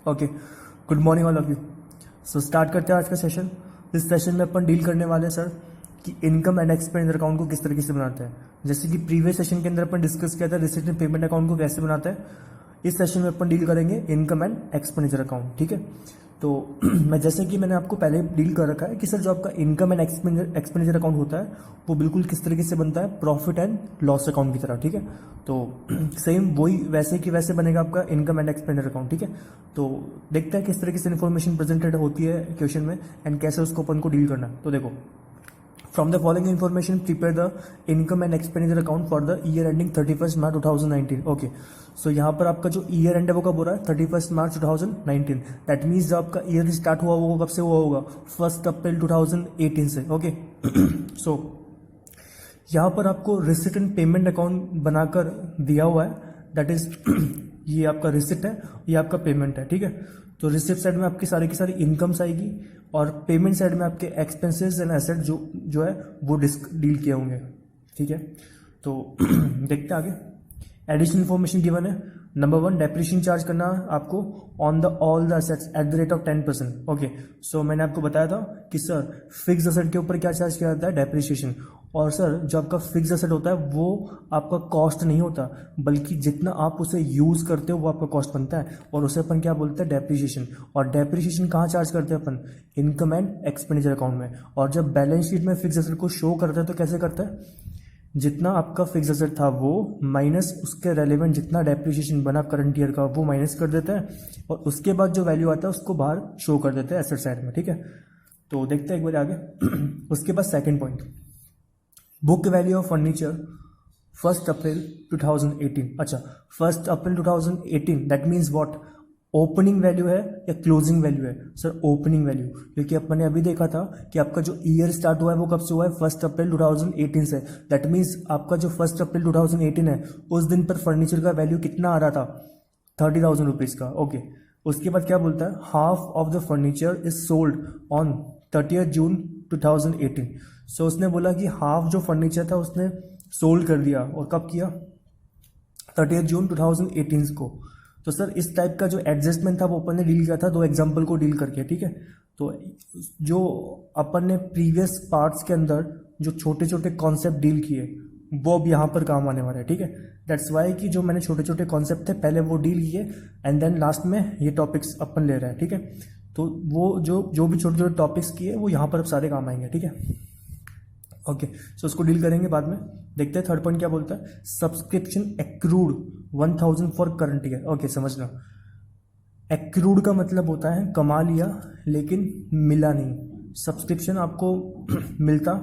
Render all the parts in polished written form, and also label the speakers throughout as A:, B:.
A: Okay, good morning all of you. So start करते हैं आज का सेशन। इस सेशन में अपन डील करने वाले हैं सर कि इनकम एंड एक्सपेंडिचर अकाउंट को किस तरीके से बनाते हैं। जैसे कि प्रीवियस सेशन के अंदर अपन डिस्कस किया था रिसीट एंड पेमेंट अकाउंट को कैसे बनाते हैं, इस सेशन में अपन डील करेंगे इनकम एंड एक्सपेंडिचर अकाउंट। ठीक है, तो मैं जैसे कि मैंने आपको पहले डील कर रखा है कि सर जो आपका इनकम एंड एक्सपेंडिचर अकाउंट होता है वो बिल्कुल किस तरीके से बनता है, प्रॉफिट एंड लॉस अकाउंट की तरह। ठीक है, तो सेम वही वैसे कि वैसे बनेगा आपका इनकम एंड एक्सपेंडिचर अकाउंट। ठीक है, तो देखते हैं किस तरीके से इन्फॉर्मेशन प्रेजेंटेड होती है क्वेश्चन में एंड कैसे उसको अपन को डील करना है। तो देखो, from the following information prepare the income and expenditure account for the year ending 31 March 2019। Okay, so यहाँ पर आपका जो ईयर एंड है वो कब हो रहा है, 31 मार्च 2019। दैट मीन्स जब आपका ईयर स्टार्ट हुआ वो कब से हुआ होगा, 1 अप्रैल 2018 से। ओके, सो यहाँ पर आपको रिसिट एंड पेमेंट अकाउंट बनाकर दिया हुआ है। दैट इज ये आपका रिसिट है, ये आपका पेमेंट है। ठीक है, तो रिसिट साइड में आपकी सारी की सारी इनकम्स आएगी और पेमेंट साइड में आपके एक्सपेंसेस एंड एसेट जो है वो डील किए होंगे। ठीक है, तो देखते हैं आगे। एडिशनल इन्फॉर्मेशन गिवन है। नंबर 1, डेप्रिसिएशन चार्ज करना आपको on the all the assets at the rate of 10%। Okay, so मैंने आपको बताया था कि सर फिक्स असेट के ऊपर क्या चार्ज किया जाता है, डेप्रिसिएशन। और सर जो आपका फिक्स असेट होता है वो आपका कॉस्ट नहीं होता, बल्कि जितना आप उसे यूज करते हो वो आपका कॉस्ट बनता है, और उसे अपन क्या बोलते हैं, डेप्रिसिएशन। और डेप्रिसिएशन कहाँ चार्ज करते हैं अपन, इनकम एंड एक्सपेंडिचर अकाउंट में। और जब बैलेंस शीट में फिक्स असेट को शो करते हैं तो कैसे करता है, जितना आपका फिक्स असेट था वो माइनस उसके रेलेवेंट जितना डेप्रिसिएशन बना करंट ईयर का वो माइनस कर देते हैं, और उसके बाद जो वैल्यू आता है उसको बाहर शो कर देते हैं एसेट साइड में। ठीक है, तो देखते हैं एक बार आगे। उसके बाद second point, book value of furniture 1 अप्रैल 2018। अच्छा, 1 अप्रैल 2018 that means what, opening value है या क्लोजिंग वैल्यू है, सर ओपनिंग वैल्यू। क्योंकि अपन ने अभी देखा था कि आपका जो ईयर स्टार्ट हुआ है वो कब से हुआ है, 1 अप्रैल 2018 से। दैट मीन्स आपका जो 1 अप्रैल 2018 है उस दिन पर फर्नीचर का वैल्यू कितना आ रहा था, 30,000 रुपीज का। ओके, उसके बाद क्या बोलता है, half of the furniture is sold on 30 जून 2018। सो उसने बोला कि हाफ जो फर्नीचर था उसने सोल्ड कर दिया, और कब किया, 30 जून 2018 को। तो सर इस टाइप का जो एडजस्टमेंट था वो अपन ने डील किया था 2 एग्जाम्पल को डील करके। ठीक है, तो जो अपन ने प्रीवियस पार्ट्स के अंदर जो छोटे छोटे कॉन्सेप्ट डील किए वो अब यहाँ पर काम आने वाला है। ठीक है, दैट्स वाई कि जो मैंने छोटे छोटे कॉन्सेप्ट थे पहले वो डील किए एंड देन लास्ट में ये टॉपिक्स अपन ले रहे हैं। ठीक है, तो वो जो भी छोटे छोटे टॉपिक्स किए वो यहाँ पर अब सारे काम आएंगे। ठीक है, ओके, सो उसको डील करेंगे बाद में। देखते हैं थर्ड पॉइंट क्या बोलता है, subscription accrued 1000 for current year. Okay, समझना, एक्रूड का मतलब होता है कमा लिया लेकिन मिला नहीं। सब्सक्रिप्शन आपको मिलता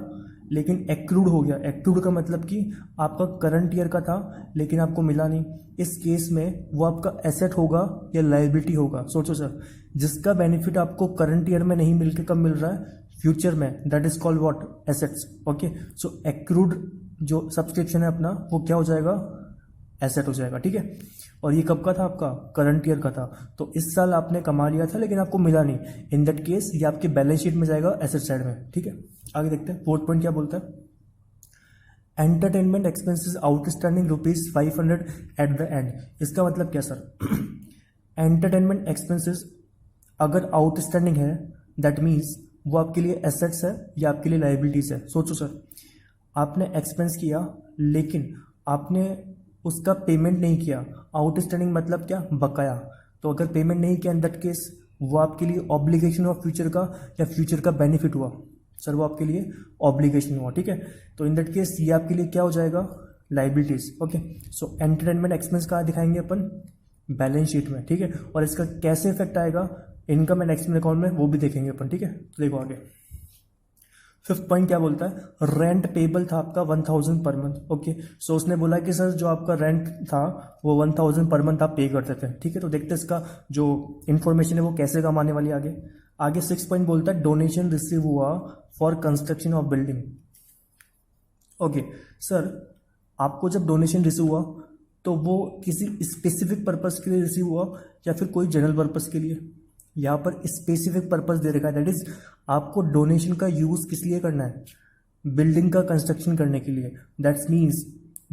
A: लेकिन एक्रूड हो गया। एक्रूड का मतलब कि आपका करंट ईयर का था लेकिन आपको मिला नहीं। इस केस में वो आपका एसेट होगा या लायबिलिटी होगा। सोचो सर, जिसका बेनिफिट आपको करंट ईयर में नहीं मिलके कब मिल रहा है, फ्यूचर में, that is called what, assets. Okay, so accrued जो सब्सक्रिप्शन है अपना वो क्या हो जाएगा, एसेट हो जाएगा। ठीक है, और ये कब का था, आपका करंट ईयर का था। तो इस साल आपने कमा लिया था लेकिन आपको मिला नहीं, इन दैट केस ये आपके बैलेंस शीट में जाएगा एसेट साइड में। ठीक है, आगे देखते हैं फोर्थ पॉइंट क्या बोलता है, entertainment expenses outstanding ₹500 at the end. इसका मतलब क्या सर, एंटरटेनमेंट एक्सपेंसेस अगर आउटस्टैंडिंग है दैट मीन्स वो आपके लिए एसेट्स है या आपके लिए लायबिलिटीज है। सोचो सर, आपने एक्सपेंस किया लेकिन आपने उसका पेमेंट नहीं किया, आउटस्टैंडिंग मतलब क्या, बकाया। तो अगर पेमेंट नहीं किया इन दैट केस वो आपके लिए ऑब्लिगेशन ऑफ फ्यूचर का या फ्यूचर का बेनिफिट हुआ, सर वो आपके लिए ऑब्लिगेशन हुआ। ठीक है, तो इन दैट केस ये आपके लिए क्या हो जाएगा, लायबिलिटीज। ओके, सो एंटरटेनमेंट एक्सपेंस कहाँ दिखाएंगे अपन, बैलेंस शीट में। ठीक है, और इसका कैसे इफेक्ट आएगा इनकम एंड एक्सपेंस अकाउंट में वो भी देखेंगे अपन। ठीक है, तो देखो आगे फिफ्थ पॉइंट क्या बोलता है, रेंट पेबल था आपका 1000 पर मंथ। ओके, सो उसने बोला कि सर जो आपका रेंट था वो 1000 पर मंथ आप पे करते थे। ठीक है, तो देखते हैं इसका जो इन्फॉर्मेशन है वो कैसे काम आने वाली है आगे। आगे 6 पॉइंट बोलता है, डोनेशन रिसीव हुआ for construction of building. Okay sir, आपको जब डोनेशन रिसीव हुआ तो वो किसी स्पेसिफिक पर्पस के लिए रिसीव हुआ या फिर कोई जनरल पर्पस के लिए, यहाँ पर स्पेसिफिक पर्पस दे रखा है। दैट इज आपको डोनेशन का यूज किस लिए करना है, बिल्डिंग का कंस्ट्रक्शन करने के लिए। दैट्स मीन्स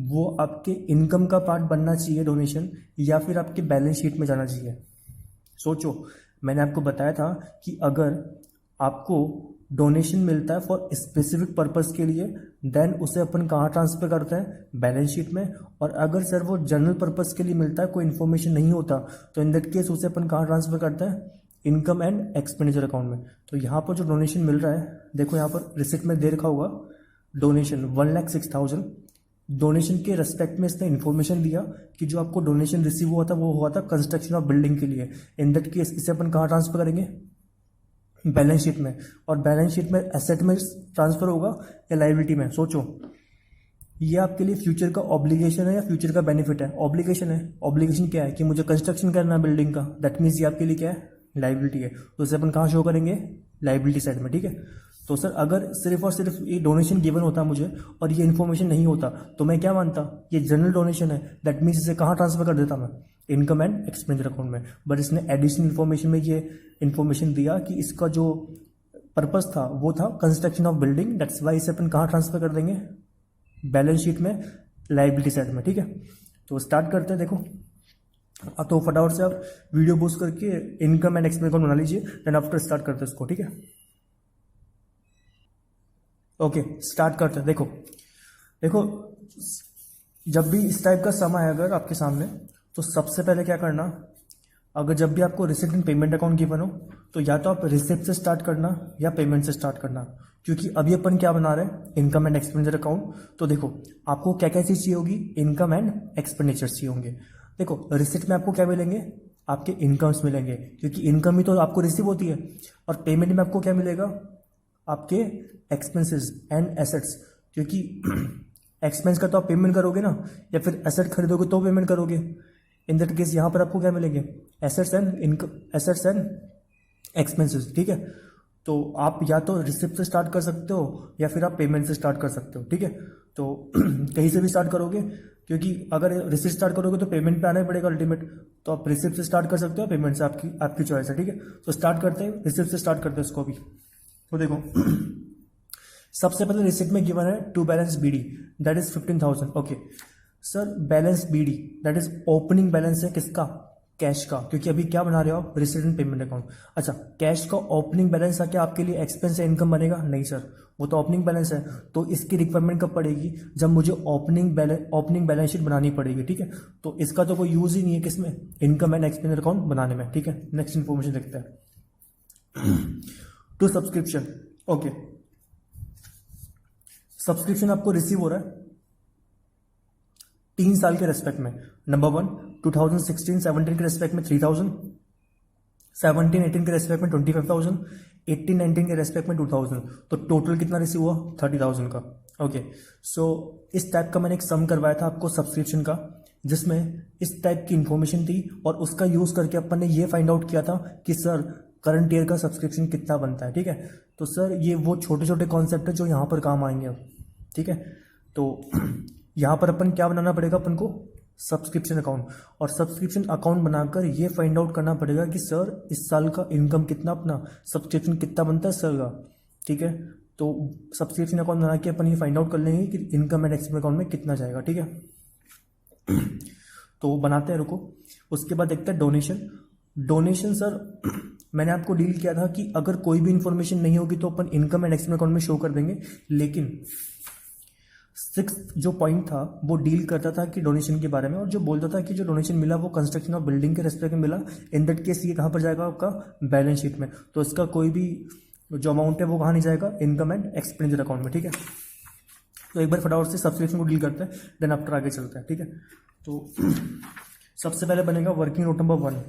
A: वो आपके इनकम का पार्ट बनना चाहिए डोनेशन, या फिर आपके बैलेंस शीट में जाना चाहिए। सोचो, मैंने आपको बताया था कि अगर आपको डोनेशन मिलता है फॉर स्पेसिफिक पर्पस के लिए, देन उसे अपन कहाँ ट्रांसफर करते हैं, बैलेंस शीट में। और अगर सर वो जनरल पर्पस के लिए मिलता है, कोई इन्फॉर्मेशन नहीं होता, तो इन दैट केस उसे अपन कहाँ ट्रांसफर करते हैं, इनकम एंड एक्सपेंडिचर अकाउंट में। तो यहाँ पर जो डोनेशन मिल रहा है, देखो यहाँ पर रिसिप्ट में दे रखा होगा डोनेशन 1,06,000। डोनेशन के रेस्पेक्ट में इसने इन्फॉर्मेशन दिया कि जो आपको डोनेशन रिसीव हुआ था वो हुआ था कंस्ट्रक्शन ऑफ बिल्डिंग के लिए। इन दैट केस इसे अपन कहाँ ट्रांसफर करेंगे, बैलेंस शीट में। और बैलेंस शीट में एसेट में ट्रांसफर होगा या लायबिलिटी में, सोचो। ये आपके लिए फ्यूचर का ऑब्लिगेशन है या फ्यूचर का बेनिफिट है, ऑब्लिगेशन है। ऑब्लिगेशन क्या है कि मुझे कंस्ट्रक्शन करना है बिल्डिंग का, दैट मीन्स ये आपके लिए क्या है, लायबिलिटी है। तो इसे अपन कहाँ शो करेंगे, लायबिलिटी साइड में, ठीक है। तो सर अगर सिर्फ और सिर्फ ये डोनेशन गिवन होता मुझे और ये इन्फॉर्मेशन नहीं होता, तो मैं क्या मानता, ये जनरल डोनेशन है, दैट मीन्स इसे कहाँ ट्रांसफर कर देता मैं, इनकम एंड एक्सपेंडिचर अकाउंट में। बट इसने एडिशनल इन्फॉर्मेशन में ये इन्फॉर्मेशन दिया कि इसका जो पर्पस था वो था construction of building, that's why इसे अपन कहाँ ट्रांसफर कर देंगे, बैलेंस शीट में, लायबिलिटी साइड में, ठीक है। तो स्टार्ट करते हैं, देखो। अब तो फटाफट से आप वीडियो पोस्ट करके इनकम एंड एक्सपेंस अकाउंट बना लीजिए, देन आफ्टर स्टार्ट करते हैं इसको, ठीक है। ओके, स्टार्ट करते हैं। देखो देखो, जब भी इस टाइप का सम आए अगर आपके सामने, तो सबसे पहले क्या करना, अगर जब भी आपको receipt and payment account given हो, तो या तो आप रिसिप्ट से स्टार्ट करना या पेमेंट से स्टार्ट करना, क्योंकि अभी अपन क्या बना रहे हैं, इनकम एंड एक्सपेंडिचर अकाउंट। तो देखो आपको क्या क्या चीज़ चाहिए होगी, इनकम एंड एक्सपेंडिचर चाहिए होंगे। देखो रिसिप्ट में आपको क्या मिलेंगे, आपके इनकम्स मिलेंगे, क्योंकि इनकम ही तो आपको रिसीव होती है। और पेमेंट में आपको क्या मिलेगा, आपके एक्सपेंसेस एंड एसेट्स, क्योंकि एक्सपेंस का तो आप पेमेंट करोगे ना, या फिर एसेट खरीदोगे तो पेमेंट करोगे। इन दैट केस यहाँ पर आपको क्या मिलेंगे, assets and income, assets and expenses, ठीक है। तो आप या तो रिसिप्ट से स्टार्ट कर सकते हो या फिर आप पेमेंट से स्टार्ट कर सकते हो, ठीक है। तो कहीं से भी स्टार्ट करोगे, क्योंकि अगर रिसिप्ट स्टार्ट करोगे तो पेमेंट पे आना ही पड़ेगा अल्टीमेट। तो आप रिसिप्ट से स्टार्ट कर सकते हो, पेमेंट से आपकी चॉइस है, ठीक है। तो स्टार्ट करते हैं, रिसिप्ट से स्टार्ट करते हैं इसको भी। तो देखो सबसे पहले रिसिप्ट में गिवन है to balance BD, that is 15,000। Okay sir, balance BD that is opening balance है किसका, कैश का, क्योंकि अभी क्या बना रहे हो आप, रिसिप्ट एंड पेमेंट अकाउंट। अच्छा, कैश का ओपनिंग बैलेंस है क्या आपके लिए एक्सपेंस या इनकम बनेगा, नहीं सर, वो तो ओपनिंग बैलेंस है। तो इसकी रिक्वायरमेंट कब पड़ेगी, जब मुझे ओपनिंग बैलेंस शीट बनानी पड़ेगी, ठीक है। तो इसका तो कोई यूज ही नहीं है किसमें, इनकम एंड एक्सपेंस अकाउंट बनाने में, ठीक है। नेक्स्ट इन्फॉर्मेशन देखते हैं। टू सब्सक्रिप्शन, ओके, सब्सक्रिप्शन आपको रिसीव हो रहा है 3 साल के रेस्पेक्ट में। नंबर 1, 2016-17 के रेस्पेक्ट में 3,000, 17-18 के रेस्पेक्ट में 25,000, 18-19 के रेस्पेक्ट में 2,000। तो टोटल कितना रिसीव हुआ, 30,000 का। ओके, सो इस टाइप का मैंने एक सम करवाया था आपको सब्सक्रिप्शन का, जिसमें इस टाइप की इंफॉर्मेशन थी, और उसका यूज करके अपन ने ये फाइंड आउट किया था कि सर करंट ईयर का सब्सक्रिप्शन कितना बनता है, ठीक है। तो सर ये वो छोटे छोटे कॉन्सेप्ट है जो यहाँ पर काम आएंगे अब, ठीक है। तो यहाँ पर अपन क्या बनाना पड़ेगा, अपन को सब्सक्रिप्शन अकाउंट, और सब्सक्रिप्शन अकाउंट बनाकर ये फाइंड आउट करना पड़ेगा कि सर इस साल का इनकम कितना, अपना सब्सक्रिप्शन कितना बनता है सर का, ठीक है। तो सब्सक्रिप्शन अकाउंट बना के अपन ये फाइंड आउट कर लेंगे कि इनकम एंड एक्सपेंस अकाउंट में कितना जाएगा, ठीक है। तो बनाते हैं, रुको। उसके बाद देखते हैं डोनेशन। डोनेशन सर मैंने आपको डील किया था कि अगर कोई भी इंफॉर्मेशन नहीं होगी तो अपन इनकम एंड एक्सपेंस अकाउंट में शो कर देंगे, लेकिन 6 जो पॉइंट था वो डील करता था कि डोनेशन के बारे में, और जो बोलता था कि जो डोनेशन मिला वो कंस्ट्रक्शन ऑफ बिल्डिंग के रेस्पेक्ट में मिला। इन दैट केस ये कहाँ पर जाएगा, आपका बैलेंस शीट में। तो इसका कोई भी जो अमाउंट है वो कहाँ नहीं जाएगा, इनकम एंड एक्सपेंडिचर अकाउंट में, ठीक है। तो एक बार फटाफट से सब्सक्रिप्शन को डील करते हैं, देन आफ्टर आगे चलते हैं, ठीक है। तो सबसे पहले बनेगा working note number 1।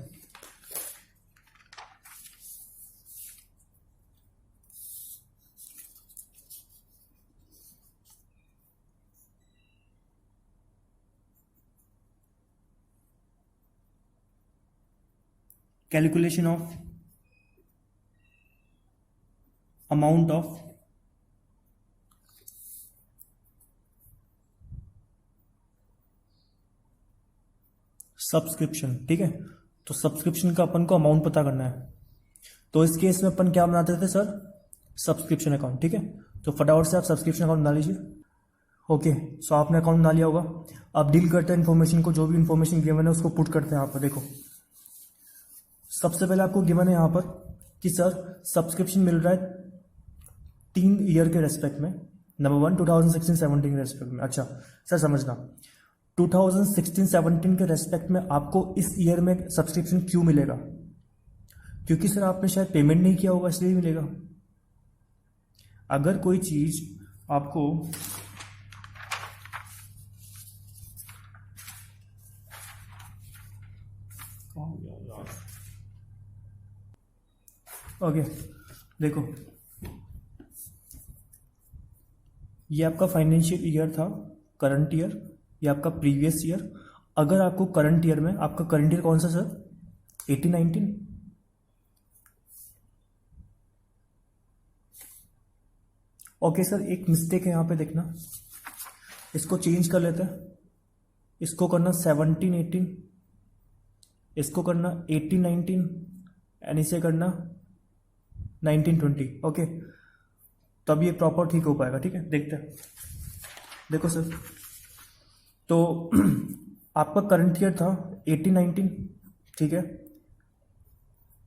A: Calculation of amount of subscription, ठीक है। तो सब्सक्रिप्शन का अपन को अमाउंट पता करना है, तो इस केस में अपन क्या बनाते थे सर, सब्सक्रिप्शन अकाउंट, ठीक है। तो फटाफट से आप सब्सक्रिप्शन अकाउंट बना लीजिए। ओके, सो आपने अकाउंट बना लिया होगा। अब डील करते हैं इन्फॉर्मेशन को, जो भी इन्फॉर्मेशन गिवन है उसको पुट करते हैं। यहाँ पर देखो सबसे पहले आपको गिवन है यहाँ पर कि सर सब्सक्रिप्शन मिल रहा है 3 ईयर के रेस्पेक्ट में। नंबर 1 2016-17 के रेस्पेक्ट में। अच्छा सर समझना, 2016-17 के रेस्पेक्ट में आपको इस ईयर में सब्सक्रिप्शन क्यों मिलेगा? क्योंकि सर आपने शायद पेमेंट नहीं किया होगा इसलिए मिलेगा। अगर कोई चीज आपको ओके देखो, ये आपका फाइनेंशियल ईयर था, करंट ईयर, ये आपका प्रीवियस ईयर। अगर आपको करंट ईयर में, आपका करंट ईयर कौन सा सर? 18-19। ओके सर एक मिस्टेक है यहाँ पे, देखना, इसको चेंज कर लेते हैं। इसको करना 17-18, इसको करना 18-19 एंड इसे करना 19-20। ओके तब ये प्रॉपर ठीक हो पाएगा। ठीक है देखते हैं। देखो सर, तो आपका करंट ईयर था 18-19, ठीक है,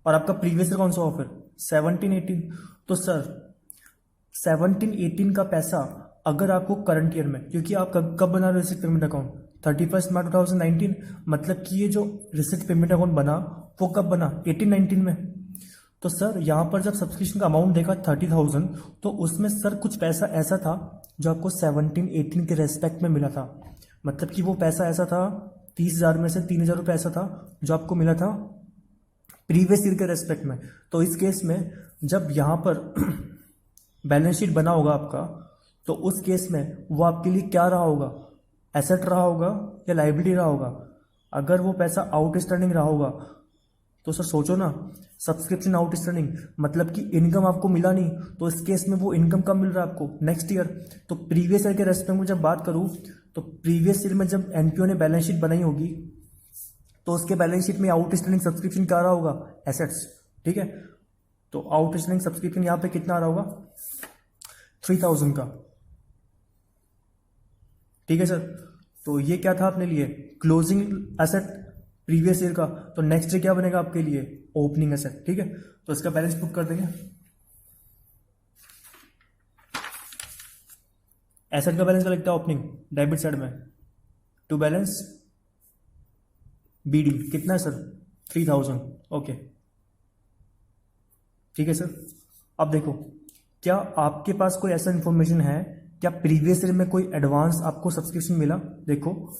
A: और आपका प्रीवियस ईयर कौन सा हुआ फिर? 17-18। तो सर 17-18 का पैसा अगर आपको करंट ईयर में, क्योंकि आप कब बना रहे हो रिसिप्ट पेमेंट अकाउंट? 31 मार्च 2019, मतलब कि ये जो रिसिप्ट पेमेंट अकाउंट बना वो कब बना? 18-19 में। तो सर यहाँ पर जब सब्सक्रिप्शन का अमाउंट देखा 30,000, तो उसमें सर कुछ पैसा ऐसा था जो आपको 17-18 के रेस्पेक्ट में मिला था। मतलब कि वो पैसा ऐसा था, 30,000 में से 3,000 रुपये ऐसा था जो आपको मिला था प्रीवियस ईयर के रेस्पेक्ट में। तो इस केस में जब यहाँ पर बैलेंस शीट बना होगा आपका, तो उस केस में वो आपके लिए क्या रहा होगा? एसेट रहा होगा या लाइबिलिटी रहा होगा? अगर वो पैसा आउटस्टैंडिंग रहा होगा तो सर सोचो ना, सब्सक्रिप्शन आउटस्टैंडिंग मतलब कि इनकम आपको मिला नहीं, तो इस केस में वो इनकम कब मिल रहा है आपको? Next year. तो प्रीवियस ईयर के रेस्पेक्ट में जब बात करूं, तो प्रीवियस ईयर में जब एनपीओ ने बैलेंस शीट बनाई होगी, तो उसके बैलेंस शीट में आउटस्टैंडिंग सब्सक्रिप्शन क्या रहा होगा? एसेट्स। ठीक है, तो आउटस्टैंडिंग सब्सक्रिप्शन यहाँ पे कितना आ रहा होगा? 3,000 का। ठीक है सर, तो ये क्या था अपने लिए? क्लोजिंग एसेट प्रीवियस ईयर का। तो नेक्स्ट ईयर क्या बनेगा आपके लिए? Opening asset. ठीक है, तो इसका बैलेंस बुक कर देंगे। एसेट का बैलेंस क्या लगता है? ओपनिंग, डेबिट साइड में, टू बैलेंस बीडी कितना है सर? 3,000। ओके ठीक है सर। अब देखो, क्या आपके पास कोई ऐसा इंफॉर्मेशन है, क्या प्रीवियस ईयर में कोई एडवांस आपको सब्सक्रिप्शन मिला? देखो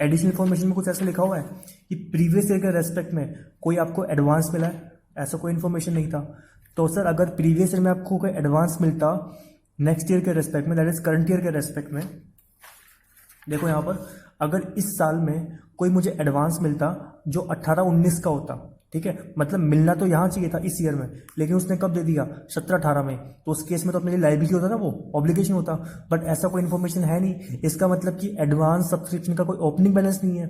A: एडिशनल इन्फॉर्मेशन में कुछ ऐसा लिखा हुआ है कि प्रीवियस ईयर के रेस्पेक्ट में कोई आपको एडवांस मिला है? ऐसा कोई इन्फॉर्मेशन नहीं था। तो सर अगर प्रीवियस ईयर में आपको कोई एडवांस मिलता नेक्स्ट ईयर के रेस्पेक्ट में, दैट इज करंट ईयर के रेस्पेक्ट में, देखो यहाँ पर अगर इस साल में कोई मुझे एडवांस मिलता जो 18-19 का होता, ठीक है, मतलब मिलना तो यहाँ चाहिए था इस ईयर में, लेकिन उसने कब दे दिया? 17-18 में, तो उस केस में तो अपने लिए लायबिलिटी होता ना, वो ऑब्लिगेशन होता। बट ऐसा कोई इन्फॉर्मेशन है नहीं, इसका मतलब कि एडवांस सब्सक्रिप्शन का कोई ओपनिंग बैलेंस नहीं है।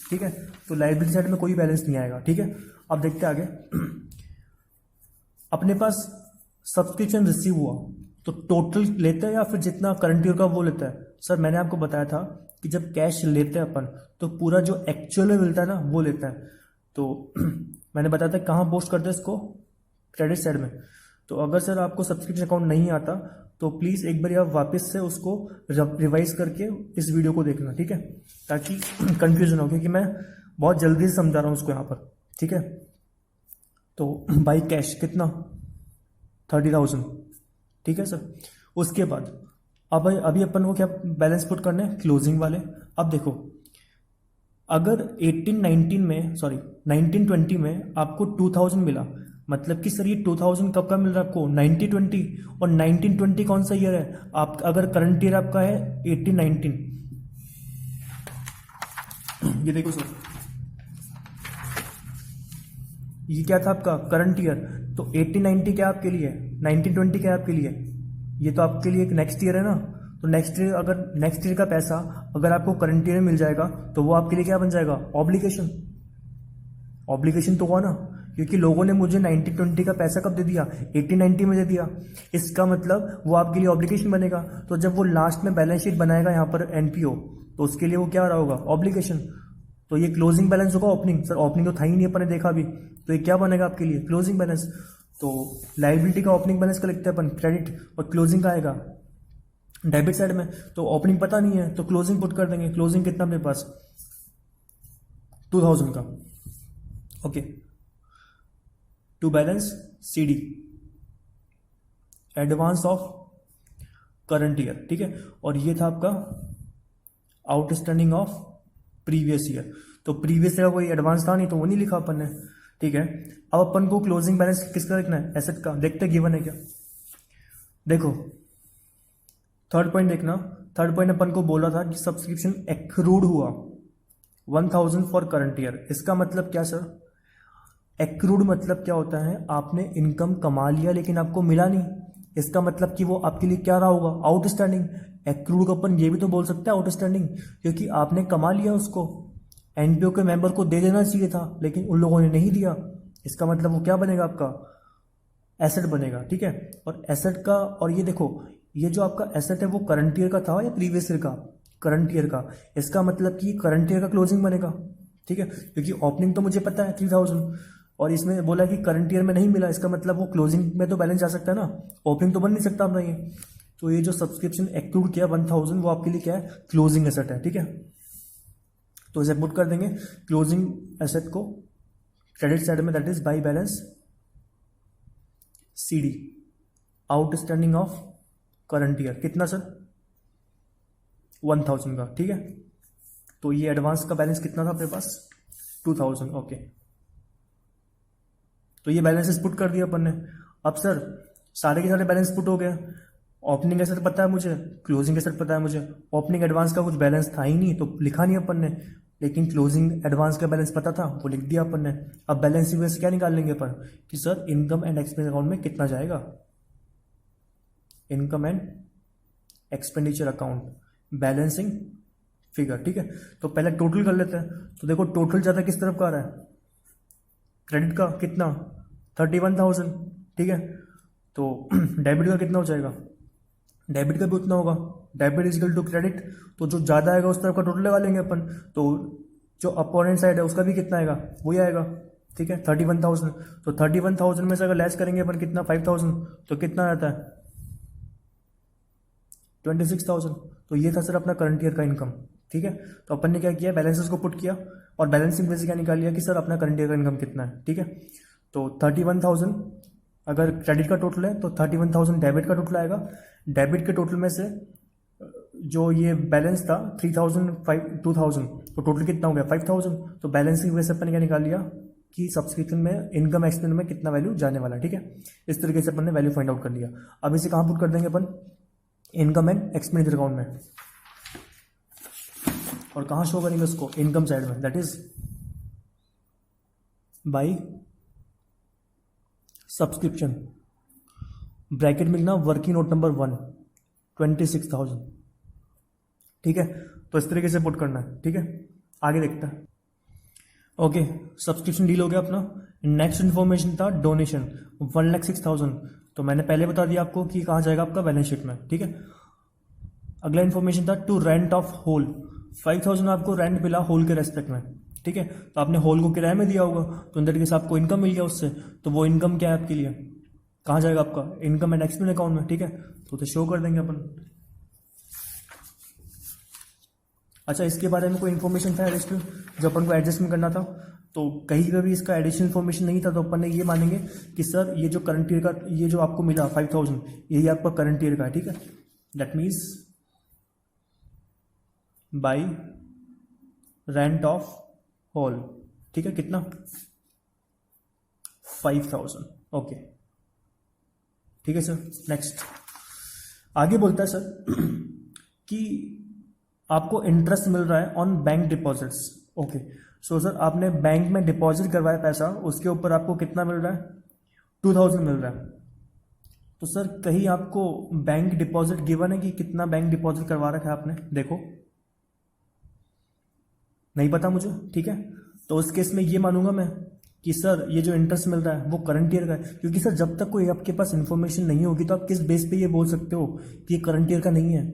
A: ठीक है, तो लायबिलिटी साइड में कोई बैलेंस नहीं आएगा। ठीक है, अब देखते हैं आगे। अपने पास सब्सक्रिप्शन रिसीव हुआ तो टोटल लेता है या फिर जितना करंट ईयर का वो लेता है? सर मैंने आपको बताया था कि जब कैश लेते हैं अपन तो पूरा जो एक्चुअल में मिलता है ना वो लेता है। तो मैंने बताया था कहाँ पोस्ट करते हैं इसको? क्रेडिट साइड में। तो अगर सर आपको सब्सक्रिप्शन अकाउंट नहीं आता तो प्लीज़ एक बार आप वापस से उसको रिवाइज करके इस वीडियो को देखना, ठीक है, ताकि कंफ्यूजन हो, क्योंकि मैं बहुत जल्दी से समझा रहा हूँ उसको यहाँ पर। ठीक है, तो बाई कैश कितना? 30,000। ठीक है सर, उसके बाद अब अभी अपन को क्या बैलेंस पुट करने हैं? क्लोजिंग वाले। अब देखो, अगर 19-20 में आपको 2,000 मिला, मतलब कि सर ये 2,000 कब का मिल रहा है आपको? 19-20। और 19-20 कौन सा ईयर है? आप अगर करंट ईयर आपका है 18-19, ये देखो सर, ये क्या था आपका? Current year. तो 18-19 क्या आपके लिए? 19-20 क्या आपके लिए? ये तो आपके लिए एक नेक्स्ट ईयर है ना। तो नेक्स्ट ईयर, अगर नेक्स्ट ईयर का पैसा अगर आपको करंट ईयर में मिल जाएगा तो वो आपके लिए क्या बन जाएगा? ऑब्लिगेशन। ऑब्लिगेशन तो हुआ ना, क्योंकि लोगों ने मुझे 19-20 का पैसा कब दे दिया? 18-19 में दे दिया। इसका मतलब वो आपके लिए ऑब्लिगेशन बनेगा। तो जब वो लास्ट में बैलेंस शीट बनाएगा यहाँ पर एनपीओ, तो उसके लिए वो क्या रहा होगा? ऑब्लिगेशन। तो ये क्लोजिंग बैलेंस होगा ओपनिंग, सर ओपनिंग तो था ही नहीं अपन ने देखा अभी, तो ये क्या बनेगा आपके लिए क्लोजिंग बैलेंस। तो लाइबिलिटी का ओपनिंग बैलेंस का लिखते हैं अपन क्रेडिट, और क्लोजिंग का आएगा डेबिट साइड में। तो ओपनिंग पता नहीं है तो क्लोजिंग पुट कर देंगे। क्लोजिंग कितना मेरे पास 2000 का, okay, to balance CD advance of current year, ठीक है। और ये था आपका आउटस्टैंडिंग ऑफ प्रीवियस ईयर। तो प्रीवियस ईयर कोई एडवांस था नहीं तो वो नहीं लिखा अपन ने, ठीक है। अब अपन को क्लोजिंग बैलेंस किसका लिखना है, एसेट का। देखते गिवन है क्या, देखो थर्ड पॉइंट देखना। थर्ड पॉइंट अपन को बोला था कि सब्सक्रिप्शन एक्रूड हुआ 1000 फॉर करंट ईयर। इसका मतलब क्या सर, एक्रूड मतलब क्या होता है, आपने इनकम कमा लिया लेकिन आपको मिला नहीं, इसका मतलब कि वो आपके लिए क्या रहा होगा, आउटस्टैंडिंग। एक्रूड को अपन ये भी तो बोल सकते हैं आउटस्टैंडिंग, क्योंकि आपने कमा लिया उसको, एनपीओ के मेंबर को दे देना चाहिए था लेकिन उन लोगों ने नहीं दिया, इसका मतलब वो क्या बनेगा आपका एसेट बनेगा, ठीक है। और एसेट का, और ये देखो ये जो आपका एसेट है वो करंट ईयर का था या प्रीवियस ईयर का, करंट ईयर का, इसका मतलब कि करंट ईयर का क्लोजिंग बनेगा, ठीक है। क्योंकि ओपनिंग तो मुझे पता है 3000 और इसमें बोला कि करंट ईयर में नहीं मिला, इसका मतलब वो क्लोजिंग में तो बैलेंस जा सकता है ना, ओपनिंग तो बन नहीं सकता अपना ये। तो ये जो सब्सक्रिप्शन एक्रूड किया 1000 वो आपके लिए क्या है, क्लोजिंग एसेट है, ठीक है। तो इसे पुट कर देंगे क्लोजिंग एसेट को क्रेडिट साइड में, that is by balance CD outstanding of current year, कितना सर 1000 का, ठीक है। तो ये एडवांस का बैलेंस कितना था अपने पास 2000, ओके। तो ये बैलेंसेस पुट कर दिया अपन ने। अब सर सारे के सारे बैलेंस पुट हो गए, ओपनिंग एसेट पता है मुझे, क्लोजिंग एसेट पता है मुझे, ओपनिंग एडवांस का कुछ बैलेंस था ही नहीं तो लिखा नहीं अपन ने, लेकिन क्लोजिंग एडवांस का बैलेंस पता था वो लिख दिया अपन ने। अब बैलेंसिंग में से क्या निकाल लेंगे अपन कि sir income and expense account में कितना जाएगा, income and expenditure account balancing figure, ठीक है। तो पहले टोटल कर लेते हैं। तो देखो टोटल ज़्यादा किस तरफ का आ रहा है, क्रेडिट का कितना 31,000, ठीक है। तो डेबिट का कितना हो जाएगा, डेबिट का भी उतना होगा, डेबिट इजिकल टू क्रेडिट, तो जो ज़्यादा आएगा उस तरफ का टोटल लगा लेंगे अपन। तो जो अपोनेंट साइड है उसका भी कितना आएगा वही आएगा, ठीक है 31,000। तो 31,000 में से अगर लेस करेंगे अपन कितना 5,000, तो कितना आता है 26,000। तो ये था सर अपना करंट ईयर का इनकम, ठीक है। तो अपन ने क्या किया, बैलेंसेस को पुट किया और बैलेंसिंग में से क्या निकाल लिया कि सर अपना करंट ईयर का इनकम कितना है, ठीक है। तो 31,000 अगर क्रेडिट का टोटल है तो 31,000 डेबिट का टोटल आएगा। डेबिट के टोटल में से जो ये बैलेंस था 3,000 2,000, तो टोटल कितना हो गया 5,000। तो बैलेंसिंग में से अपन ने क्या निकाल लिया कि सब्सक्रिप्शन में इनकम एक्सपेंस में कितना वैल्यू जाने वाला है, ठीक है। इस तरीके से अपन ने वैल्यू फाइंड आउट कर लिया। अब इसे कहाँ पुट कर देंगे अपन, इनकम एंड एक्सपेंडिचर अकाउंट में, और कहाँ शो करेंगे उसको, इनकम साइड में, that is by subscription, bracket में लिखना वर्किंग नोट नंबर 1 26,000, ठीक है। तो इस तरीके से पुट करना है, ठीक है। आगे देखते हैं, ओके। सब्सक्रिप्शन डील हो गया अपना। नेक्स्ट इन्फॉर्मेशन था डोनेशन 1,06,000, तो मैंने पहले बता दिया आपको कि कहाँ जाएगा आपका बैलेंस शीट में, ठीक है। अगला इन्फॉर्मेशन था टू रेंट ऑफ होल, 5,000 आपको रेंट मिला होल के रेस्पेक्ट में, ठीक है। तो आपने होल को किराए में दिया होगा तो अंदर के आपको इनकम मिल गया उससे, तो वो इनकम क्या है आपके लिए, कहाँ जाएगा आपका इनकम एंड एक्सपेंस अकाउंट में, ठीक है। तो शो कर देंगे अपन। अच्छा, इसके बारे में कोई इन्फॉर्मेशन था एडिशनल जो अपन को एडजस्टमेंट करना था, तो कहीं पर भी इसका एडिशनल इन्फॉर्मेशन नहीं था, तो अपन ने ये मानेंगे कि सर ये जो करंट ईयर का ये जो आपको मिला 5,000 यही आपका करंट ईयर का है, ठीक है। That means by rent of whole, ठीक है, कितना 5,000, ओके, ठीक है सर। नेक्स्ट आगे बोलता है सर कि आपको इंटरेस्ट मिल रहा है on bank deposits, okay. So sir आपने बैंक में डिपॉजिट करवाया पैसा, उसके ऊपर आपको कितना मिल रहा है 2,000 मिल रहा है। तो सर कहीं आपको बैंक डिपॉजिट गिवन है कि कितना बैंक डिपॉजिट करवा रखा है आपने, देखो नहीं पता मुझे, ठीक है। तो उस केस में ये मानूंगा मैं कि सर ये जो इंटरेस्ट मिल रहा है वो करंट ईयर का है, क्योंकि सर जब तक कोई आपके पास इन्फॉर्मेशन नहीं होगी तो आप किस बेस पे ये बोल सकते हो कि ये करंट ईयर का नहीं है,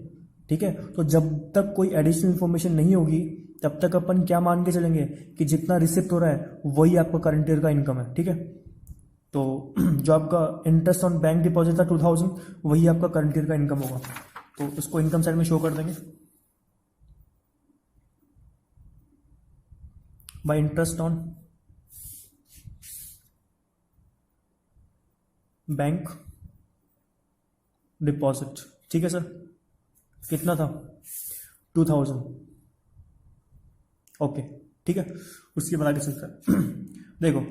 A: ठीक है। तो जब तक कोई एडिशनल इन्फॉर्मेशन नहीं होगी तब तक अपन क्या मान के चलेंगे कि जितना रिसिप्ट हो रहा है वही आपका करंट ईयर का इनकम है, ठीक है। तो जो आपका इंटरेस्ट ऑन बैंक डिपॉजिट था 2000, वही आपका करंट ईयर का इनकम होगा। तो उसको इनकम साइड में शो कर देंगे bye interest on bank deposit, ठीक है सर। कितना था? 2000, ओके, ठीक है। उसके बाद आगे चलता है। देखो,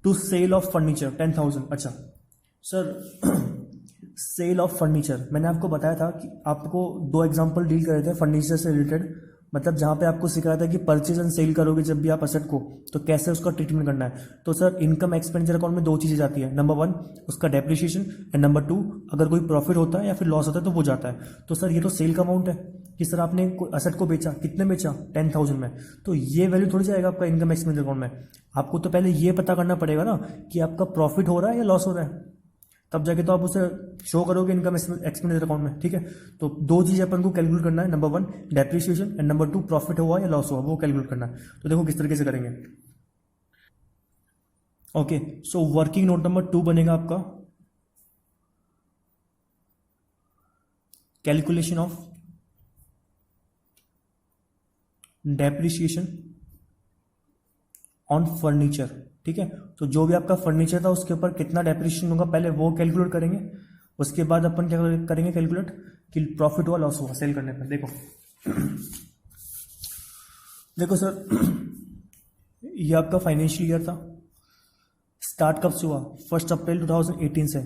A: टू सेल ऑफ फर्नीचर 10,000। अच्छा सर, सेल ऑफ फर्नीचर मैंने आपको बताया था कि आपको दो एग्जांपल डील कर रहे थे फर्नीचर से रिलेटेड, मतलब जहां पे आपको सिखाया था कि परचेज एंड सेल करोगे जब भी आप असेट को, तो कैसे उसका ट्रीटमेंट करना है। तो सर इनकम एक्सपेंडिचर अकाउंट में दो चीजें जाती है, नंबर 1 उसका डेप्रिसिएशन एंड नंबर 2 अगर कोई प्रॉफिट होता है या फिर लॉस होता है तो वो जाता है। तो सर ये तो सेल का अमाउंट है कि सर आपने असेट को बेचा, कितने बेचा? 10,000 में। तो ये वैल्यू थोड़ी जाएगा आपका इनकम एक्सपेंडिचर अकाउंट में। आपको तो पहले ये पता करना पड़ेगा ना कि आपका प्रॉफिट हो रहा है या लॉस हो रहा है, तब जाके तो आप उसे शो करोगे इनकम एक्सपेंडिचर अकाउंट में, ठीक है। तो दो चीजें अपन को कैलकुलेट करना है, number 1 depreciation and number 2 profit हुआ या लॉस हुआ, वो कैलकुलेट करना है। तो देखो किस तरीके से करेंगे। Okay, so working note number 2 बनेगा आपका calculation of depreciation on furniture, ठीक है। तो जो भी आपका फर्नीचर था उसके ऊपर कितना डेप्रिसिएशन होगा पहले वो कैलकुलेट करेंगे, उसके बाद अपन क्या करेंगे कैलकुलेट कि प्रॉफिट हुआ लॉस हुआ सेल करने पर। देखो देखो सर, ये आपका फाइनेंशियल ईयर था, स्टार्ट कब से हुआ? 1 अप्रैल 2018 से।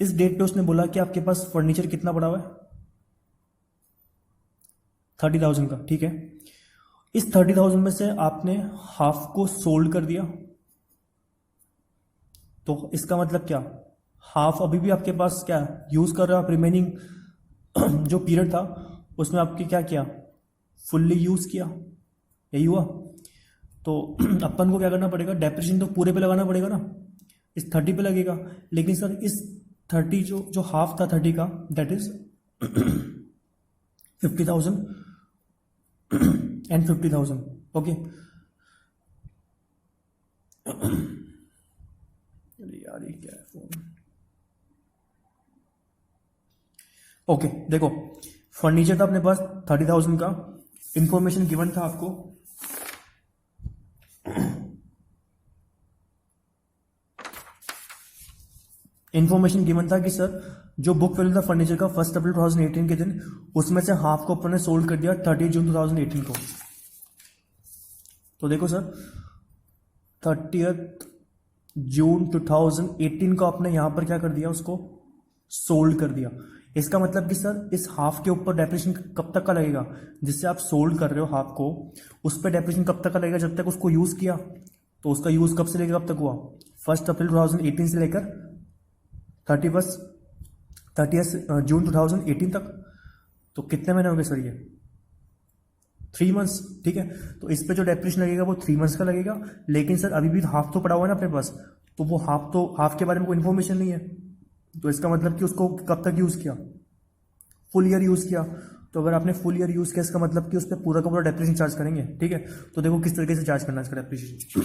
A: इस डेट पे उसने बोला कि आपके पास फर्नीचर कितना पड़ा हुआ है? 30,000 का, ठीक है। इस 30,000 में से आपने हाफ को सोल्ड कर दिया, तो इसका मतलब क्या? हाफ अभी भी आपके पास क्या यूज कर रहे हो आप, रिमेनिंग जो पीरियड था उसमें आपके क्या किया? फुल्ली यूज किया, यही हुआ। तो अपन को क्या करना पड़ेगा? डेप्रिसिएशन तो पूरे पे लगाना पड़ेगा ना, इस 30 पे लगेगा। लेकिन सर इस 30 जो जो हाफ था 30 का, दैट इज 50,000 एंड 50,000, ओके। यार ये क्या है फोन। ओके देखो, फर्नीचर था अपने पास 30,000 का, इंफॉर्मेशन गिवन था आपको इन्फॉर्मेशन गिवन था कि सर जो बुक वैल्यू था फर्नीचर का 1 अप्रैल 2018 के दिन, उसमें से हाफ को अपन ने सोल्ड कर दिया 30 जून 2018 को। तो देखो सर 30 जून 2018 को आपने यहां पर क्या कर दिया? उसको सोल्ड कर दिया। इसका मतलब कि सर इस हाफ के ऊपर डेप्रिसिएशन कब तक का लगेगा? जिससे आप सोल्ड कर रहे हो हाफ को, उस पर डेप्रिसिएशन कब तक का लगेगा? जब तक उसको यूज किया। तो उसका यूज कब से लेकर कब तक हुआ? 1 अप्रैल 2018 से लेकर 30 जून 2018 तक। तो कितने महीने हो गए सर? ये 3 मंथ्स, ठीक है। तो इस पे जो डेप्रिसिएशन लगेगा वो 3 मंथ्स का लगेगा। लेकिन सर अभी भी हाफ तो पड़ा हुआ है ना अपने पास, तो वो हाफ के बारे में कोई इन्फॉर्मेशन नहीं है। तो इसका मतलब कि उसको कब तक यूज किया? फुल ईयर यूज किया। तो अगर आपने फुल ईयर यूज किया इसका मतलब कि उस पर पूरा का पूरा डेप्रिसिएशन चार्ज करेंगे, ठीक है। तो देखो किस तरीके से चार्ज करना है इसका डेप्रिसिएशन।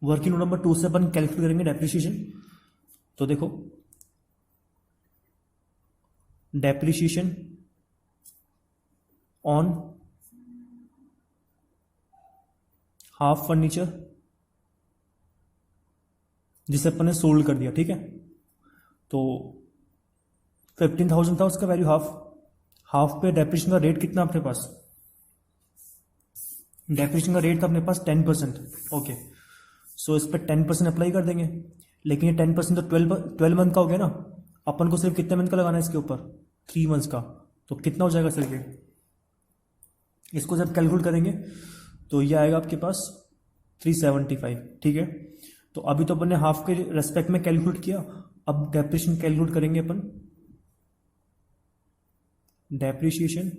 A: वर्किंग नोट नंबर 2 से अपन कैलकुलेट करेंगे डेप्रिसिएशन। तो देखो डेप्रिसिएशन ऑन हाफ फर्नीचर जिसे अपन ने सोल्ड कर दिया, ठीक है। तो 15,000 था उसका वैल्यू हाफ पे डेप्रिसिएशन का रेट कितना अपने पास? डेप्रिसिएशन का रेट था अपने पास 10%, ओके। सो इस पर 10% अप्लाई कर देंगे। लेकिन ये 10% तो 12 मंथ का हो गया ना, अपन को सिर्फ कितने मंथ का लगाना है इसके ऊपर? 3 मंथ्स का। तो कितना हो जाएगा सर ये? इसको जब कैलकुलेट करेंगे तो ये आएगा आपके पास 375, ठीक है। तो अभी तो अपन ने हाफ के रेस्पेक्ट में कैलकुलेट किया, अब डेप्रिसिएशन कैलकुलेट करेंगे अपन। डेप्रिसिएशन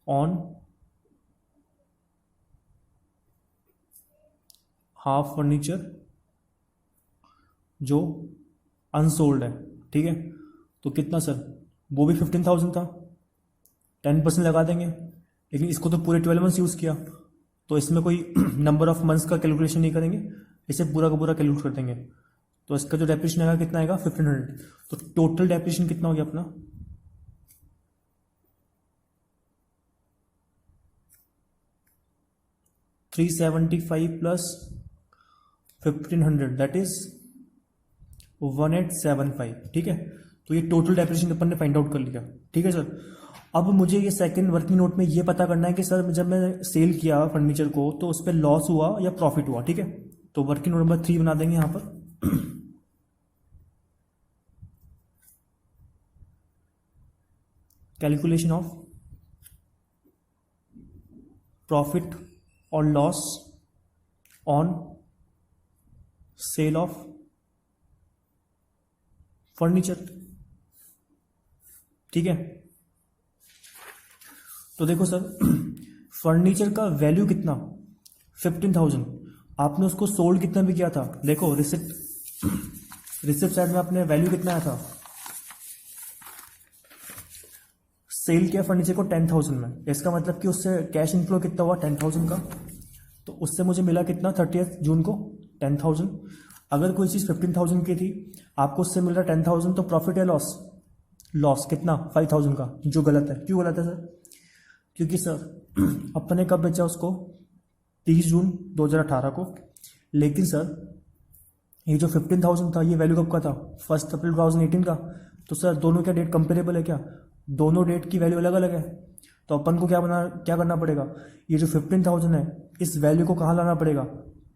A: ऑन हाफ फर्नीचर जो अनसोल्ड है, ठीक है। तो कितना सर, वो भी 15,000 था, 10% लगा देंगे, लेकिन इसको तो पूरे 12 मंथ्स यूज़ किया, तो इसमें कोई नंबर ऑफ मंथ्स का कैलकुलेशन नहीं करेंगे, इसे पूरा का पूरा कैलकुलेट कर देंगे। तो इसका जो डेप्रिसिएशन आएगा कितना आएगा 1500। तो टोटल डेप्रिसिएशन कितना हो गया अपना 375 प्लस 1500 दैट इज 1875, ठीक है। तो ये टोटल डेप्रिसिएशन अपन ने फाइंड आउट कर लिया, ठीक है सर। अब मुझे ये सेकंड वर्किंग नोट में ये पता करना है कि सर जब मैं सेल किया फर्नीचर को तो उस पर लॉस हुआ या प्रॉफिट हुआ, ठीक है। तो वर्किंग नोट नंबर 3 बना देंगे यहां पर। कैलकुलेशन ऑफ प्रॉफिट और loss on sale of furniture, ठीक है। तो देखो सर फर्नीचर का वैल्यू कितना 15,000, आपने उसको सोल्ड कितना भी किया था, देखो रिसिप्ट साइड में आपने वैल्यू कितना आया था, सेल किया फर्नीचर को 10,000 में, इसका मतलब कि उससे कैश इनफ्लो कितना हुआ 10,000 का। तो उससे मुझे मिला कितना 30 जून को 10,000। अगर कोई चीज़ 15,000 की थी, आपको उससे मिल रहा 10,000, तो प्रॉफिट या लॉस, लॉस कितना 5,000 का, जो गलत है। क्यों गलत है सर, क्योंकि सर अपने कब बेचा उसको 30 जून 2018 को, लेकिन सर ये जो 15,000 था ये वैल्यू कब का था 1 अप्रैल 2018 का। तो सर दोनों क्या डेट कंपेरेबल है क्या, दोनों डेट की वैल्यू अलग अलग है। तो अपन को क्या करना पड़ेगा, ये जो 15,000 है इस वैल्यू को कहाँ लाना पड़ेगा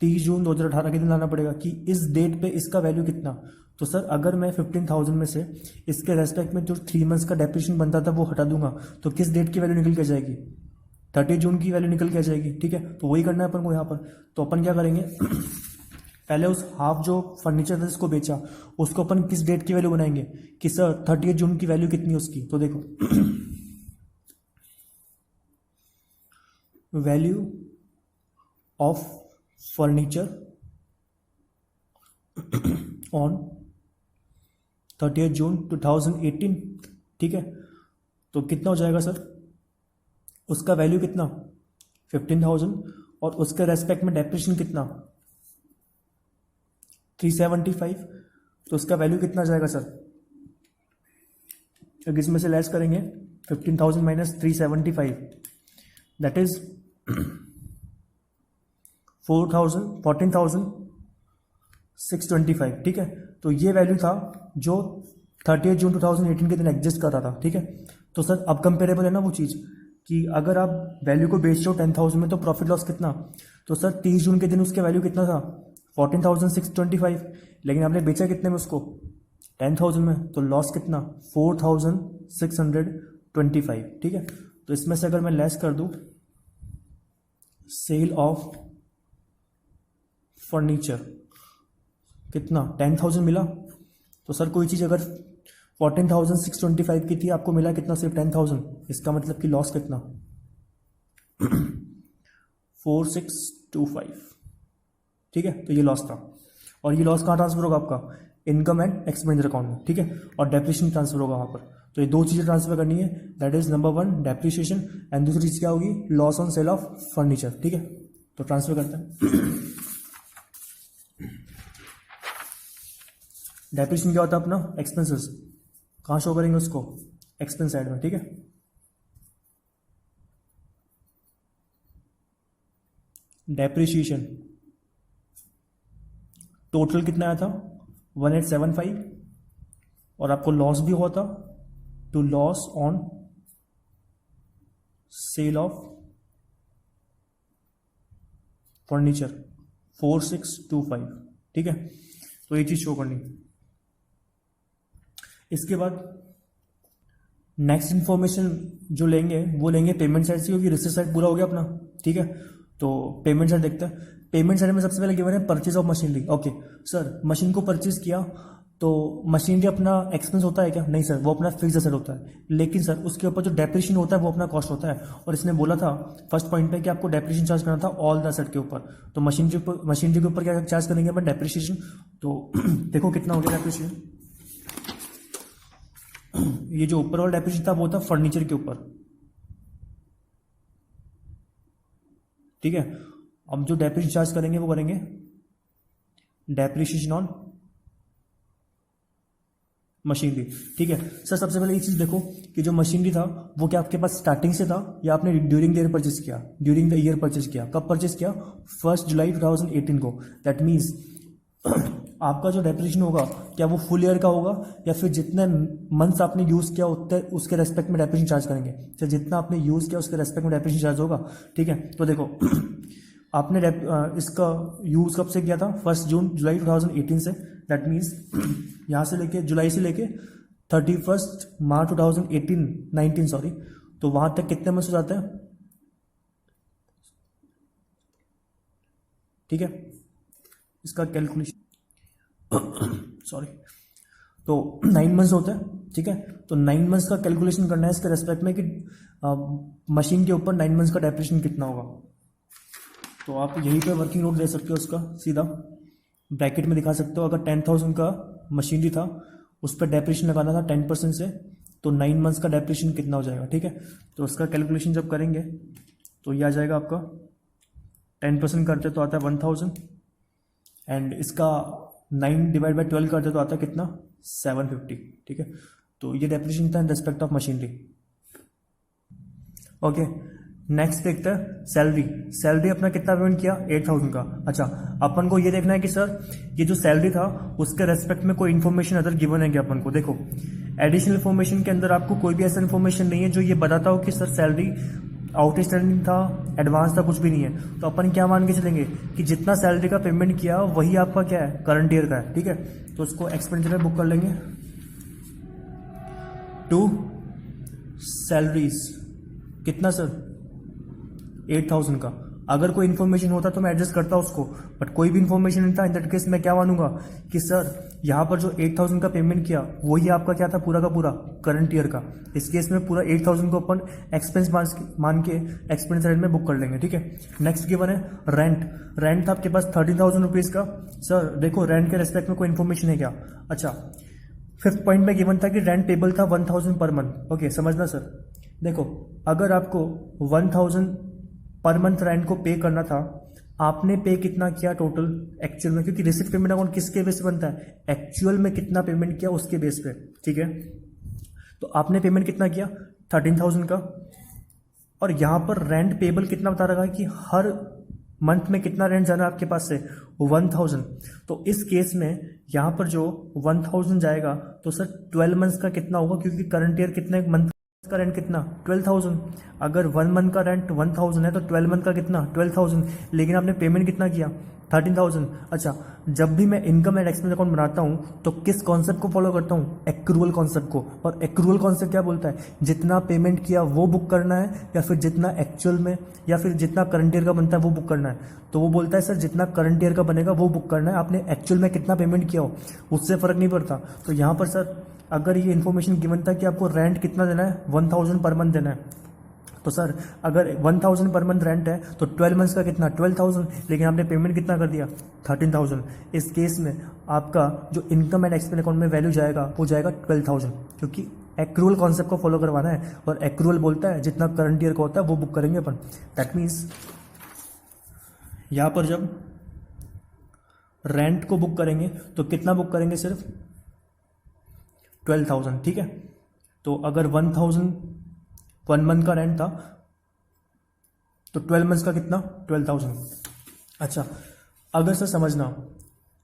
A: 30 जून 2018 के दिन लाना पड़ेगा कि इस डेट पे इसका वैल्यू कितना। तो सर अगर मैं 15,000 में से इसके रेस्पेक्ट में जो 3 मंथ्स का डेप्रिसिएशन बनता था वो हटा दूंगा, तो किस डेट की वैल्यू निकल के जाएगी 30 जून की वैल्यू निकल के जाएगी, ठीक है। तो वही करना है अपन को यहाँ पर। तो अपन क्या करेंगे पहले उस हाफ जो फर्नीचर था जिसको बेचा उसको अपन किस डेट की वैल्यू बनाएंगे कि सर 30 जून की वैल्यू कितनी है उसकी। तो देखो वैल्यू ऑफ फर्नीचर ऑन 30 जून 2018, ठीक है। तो कितना हो जाएगा सर, उसका वैल्यू कितना 15,000 और उसके रेस्पेक्ट में डेप्रिसिएशन कितना 375, तो उसका वैल्यू कितना जाएगा सर, अगर इसमें से लेस करेंगे 15,000 माइनस 375 दैट इज 14,625, ठीक है। तो ये वैल्यू था जो 30 जून 2018 के दिन एग्जिस्ट कर रहा था, ठीक है। तो सर अब कंपेरेबल है ना वो चीज़ कि अगर आप वैल्यू को बेच रहे हो 10,000 में तो प्रॉफिट लॉस कितना। तो सर 30 जून के दिन उसके वैल्यू कितना था 14,625, लेकिन आपने बेचा कितने में उसको 10,000 में, तो लॉस कितना 4,625, ठीक है। तो इसमें से अगर मैं लेस कर दूं सेल ऑफ फर्नीचर कितना 10,000 मिला, तो सर कोई चीज़ अगर 14,625 की थी आपको मिला कितना सिर्फ 10,000, इसका मतलब कि लॉस कितना 4,625, ठीक है। तो ये लॉस था और ये लॉस कहाँ ट्रांसफर होगा आपका इनकम एंड एक्सपेंडिचर अकाउंट में, ठीक है। और डेप्रिसिएशन ट्रांसफर होगा वहाँ पर। तो ये दो चीज़ें ट्रांसफर करनी है, that is number 1 depreciation and दूसरी चीज़ क्या होगी loss on sale of furniture, ठीक है। तो ट्रांसफर करते हैं। डेप्रिसिएशन क्या होता है अपना एक्सपेंसेस, कहाँ शो करेंगे उसको एक्सपेंस साइड में, ठीक है। डेप्रिसिएशन टोटल कितना आया था 1875 और आपको लॉस भी हुआ था to loss on sale of furniture 4,625, ठीक है। तो ये चीज शो करनी। इसके बाद नेक्स्ट इंफॉर्मेशन जो लेंगे वो लेंगे पेमेंट साइड से, क्योंकि रिसीट साइड पूरा हो गया अपना, ठीक है। तो पेमेंट साइड देखते हैं। पेमेंट साइड में सबसे पहले गिवन है purchase of machinery. Okay sir machine को परचेज किया तो मशीनरी अपना एक्सपेंस होता है क्या, नहीं सर वो अपना फिक्स एसेट होता है, लेकिन सर उसके ऊपर जो डेप्रिसिएशन होता है वो अपना कॉस्ट होता है। और इसने बोला था फर्स्ट पॉइंट पे कि आपको डेप्रिसिएशन चार्ज करना था ऑल द एसेट के ऊपर, तो मशीनरी के ऊपर क्या चार्ज करेंगे अपन डेप्रिसिएशन। तो देखो कितना हो गया डेप्रिसिएशन ये जो ऊपर वाला डेप्रिसिएशन था वो था फर्नीचर के ऊपर, ठीक है। अब जो डेप्रिसिएशन चार्ज करेंगे वो करेंगे डेप्रिसिएशन ऑन मशीनरी, ठीक है। सर सबसे पहले एक चीज देखो कि जो मशीनरी था वो क्या आपके पास स्टार्टिंग से था या आपने ड्यूरिंग द ईयर परचेज किया? ड्यूरिंग द ईयर परचेज किया। कब परचेज किया? 1 जुलाई 2018 को। दैट मीन्स आपका जो डेप्रिसिएशन होगा क्या वो फुल ईयर का होगा या फिर जितने मंथ्स आपने यूज किया उतने उसके रेस्पेक्ट में डेप्रिसिएशन चार्ज करेंगे? तो जितना आपने यूज किया उसके रेस्पेक्ट में डेप्रिसिएशन चार्ज होगा, ठीक है। तो देखो आपने इसका यूज कब से किया था? 1 जुलाई 2018 से। दैट मीन्स यहाँ से लेके जुलाई से लेके 31 मार्च 2018 सॉरी, तो वहां तक कितने मंथ्स हो जाते हैं? ठीक है, इसका कैलकुलेशन सॉरी, तो 9 मंथ्स होते हैं, ठीक है। तो 9 मंथ्स का कैलकुलेशन करना है इसके रेस्पेक्ट में कि मशीन के ऊपर 9 मंथ्स का डेप्रिसिएशन कितना होगा। तो आप यहीं पे वर्किंग नोट दे सकते हो, उसका सीधा ब्रैकेट में दिखा सकते हो। अगर 10,000 का मशीनरी था उस पर डेप्रिसिएशन लगाना था 10% से, तो 9 मंथ्स का डेप्रिसिएशन कितना हो जाएगा, ठीक है। तो उसका कैलकुलेशन जब करेंगे तो ये आ जाएगा आपका 10% करते तो आता है 1000 एंड इसका 9/12 करते तो आता है कितना? 750, ठीक है। तो ये डेप्रिसिएशन था in respect of machinery. Okay, next देखते हैं सैलरी। सैलरी अपना कितना पेमेंट किया? 8,000 का। अच्छा, अपन को ये देखना है कि सर ये जो सैलरी था उसके रेस्पेक्ट में कोई इन्फॉर्मेशन अदर गिवन है क्या अपन को? देखो एडिशनल इन्फॉर्मेशन के अंदर आपको कोई भी ऐसा इन्फॉर्मेशन नहीं है जो ये बताता हो कि सर सैलरी आउटस्टैंडिंग था, एडवांस था, कुछ भी नहीं है। तो अपन क्या मान के चलेंगे कि जितना सैलरी का पेमेंट किया वही आपका क्या है? करंट ईयर का है, ठीक है। तो उसको एक्सपेंडिचर में बुक कर लेंगे टू सैलरीज। कितना सर? 8,000 का। अगर कोई इन्फॉर्मेशन होता तो मैं एडजस्ट करता उसको, बट कोई भी इन्फॉर्मेशन नहीं था। इन दैट केस मैं क्या मानूंगा कि सर यहाँ पर जो 8,000 का पेमेंट किया वही आपका क्या था? पूरा का पूरा करंट ईयर का। इस केस में पूरा 8,000 को अपन एक्सपेंस मान के एक्सपेंस रेट में बुक कर लेंगे, ठीक है। नेक्स्ट गिवन है रेंट। रेंट था आपके पास 13,000 रुपीज का। सर देखो रेंट के रेस्पेक्ट में कोई इन्फॉर्मेशन है क्या? अच्छा, 5th पॉइंट में गिवन था कि रेंट पेबल था 1,000 पर मंथ। ओके, समझना सर, देखो अगर आपको 1,000 पर मंथ रेंट को पे करना था, आपने पे कितना किया टोटल एक्चुअल में? क्योंकि रिसिप्ट पेमेंट अकाउंट किसके बेस पे बनता है? एक्चुअल में कितना पेमेंट किया उसके बेस पे, ठीक है। तो आपने पेमेंट कितना किया? 13,000 का। और यहां पर रेंट पेबल कितना बता रहा है कि हर मंथ में कितना रेंट जाना है आपके पास से? 1,000। तो इस केस में यहां पर जो 1,000 जाएगा तो सर 12 मंथ्स का कितना होगा? क्योंकि करंट ईयर कितने मंथ का रेंट कितना? 12,000। अगर 1 मंथ का रेंट 1,000 है तो 12 मंथ का कितना? 12,000। लेकिन आपने पेमेंट कितना किया? 13,000। अच्छा, जब भी मैं इनकम एंड एक्सपेंस अकाउंट बनाता हूं तो किस कॉन्सेप्ट को फॉलो करता हूं? एक्रूअल कॉन्सेप्ट को। और एक्रूअल कॉन्सेप्ट क्या बोलता है? जितना पेमेंट किया वो बुक करना है या फिर जितना एक्चुअल में या फिर जितना करंट ईयर का बनता है वो बुक करना है। तो वो बोलता है सर जितना करंट ईयर का बनेगा वो बुक करना है, आपने एक्चुअल में कितना पेमेंट किया हो उससे फर्क नहीं पड़ता। तो यहां पर सर अगर ये इन्फॉर्मेशन गिवन था कि आपको रेंट कितना देना है? 1,000 पर मंथ देना है, तो सर अगर 1,000 पर मंथ रेंट है तो 12 मंथ्स का कितना? 12,000। लेकिन आपने पेमेंट कितना कर दिया? 13,000। इस केस में आपका जो इनकम एंड एक्सपेंस अकाउंट में वैल्यू जाएगा वो जाएगा 12,000, क्योंकि एक्रूअल कॉन्सेप्ट को फॉलो करवाना है। और एक्रूअल बोलता है जितना करंट ईयर का होता है वो बुक करेंगे अपन। दैट मीन्स यहां पर जब रेंट को बुक करेंगे तो कितना बुक करेंगे? सिर्फ 12,000, ठीक है। तो अगर 1,000 1 मंथ का रेंट था तो 12 मंथ्स का कितना? 12,000। अच्छा, अगर सर समझना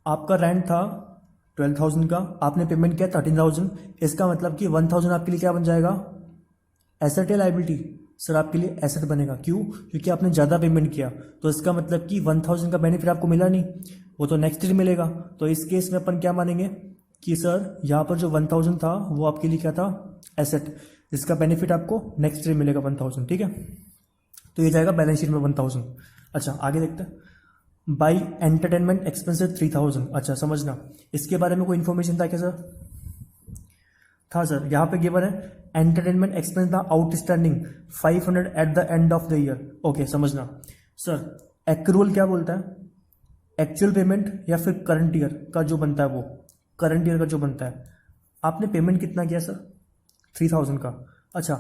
A: आपका रेंट था 12,000 का, आपने पेमेंट किया 13,000, इसका मतलब कि 1,000 आपके लिए क्या बन जाएगा? एसेट या लायबिलिटी? सर आपके लिए एसेट बनेगा। क्यों? क्योंकि आपने ज़्यादा पेमेंट किया। तो इसका मतलब कि 1,000 का बेनिफिट आपको मिला नहीं, वो तो नेक्स्ट ईयर मिलेगा। तो इस केस में अपन क्या मानेंगे कि सर यहाँ पर जो 1,000 था वो आपके लिए क्या था? एसेट, जिसका बेनिफिट आपको नेक्स्ट ईयर मिलेगा 1,000, ठीक है। तो ये जाएगा बैलेंस शीट में 1,000। अच्छा, आगे देखते हैं। By entertainment expenses 3,000। अच्छा, समझना इसके बारे में कोई इन्फॉर्मेशन था क्या सर? था सर, यहाँ पे गिवन है एंटरटेनमेंट एक्सपेंस था outstanding 500 at the end of the year. Okay, समझना सर एक्रूअल क्या बोलता है? एक्चुअल पेमेंट या फिर करंट ईयर का जो बनता है वो? करंट ईयर का जो बनता है। आपने पेमेंट कितना किया सर? 3000 का। अच्छा,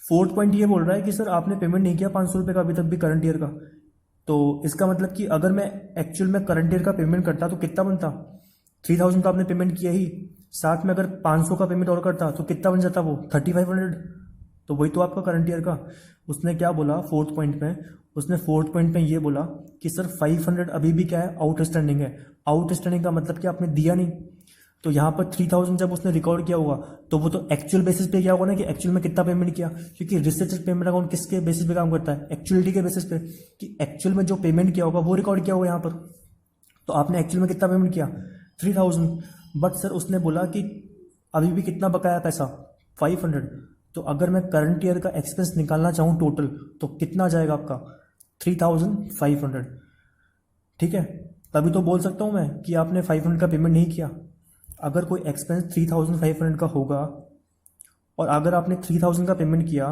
A: फोर्थ पॉइंट ये बोल रहा है कि सर आपने पेमेंट नहीं किया 500 रुपये का अभी तक भी करंट ईयर का। तो इसका मतलब कि अगर मैं एक्चुअल में करंट ईयर का पेमेंट करता तो कितना बनता? 3000 का आपने पेमेंट किया ही, साथ में अगर 500 का पेमेंट और करता तो कितना बन जाता वो? 3500। तो वही तो आपका करंट ईयर का। उसने क्या बोला फोर्थ पॉइंट में? उसने फोर्थ पॉइंट में ये बोला कि सर 500 अभी भी क्या है? आउटस्टैंडिंग है। आउटस्टैंडिंग का मतलब कि आपने दिया नहीं। तो यहाँ पर 3000 जब उसने रिकॉर्ड किया होगा तो वो तो एक्चुअल बेसिस पे क्या होगा ना, कि एक्चुअल में कितना पेमेंट किया, क्योंकि रिसिप्टेड पेमेंट अकाउंट किसके बेसिस पे काम करता है? एक्चुअलिटी के बेसिस पे, कि एक्चुअल में जो पेमेंट किया होगा वो रिकॉर्ड किया होगा यहाँ पर। तो आपने एक्चुअल में कितना पेमेंट किया? 3000। बट सर उसने बोला कि अभी भी कितना बकाया पैसा? 500। तो अगर मैं करंट ईयर का एक्सपेंस निकालना चाहूँ टोटल, तो कितना जाएगा आपका? 3500। ठीक है, तभी तो बोल सकता हूँ मैं कि आपने 500 का पेमेंट नहीं किया। अगर कोई एक्सपेंस 3500 का होगा और अगर आपने 3000 का पेमेंट किया,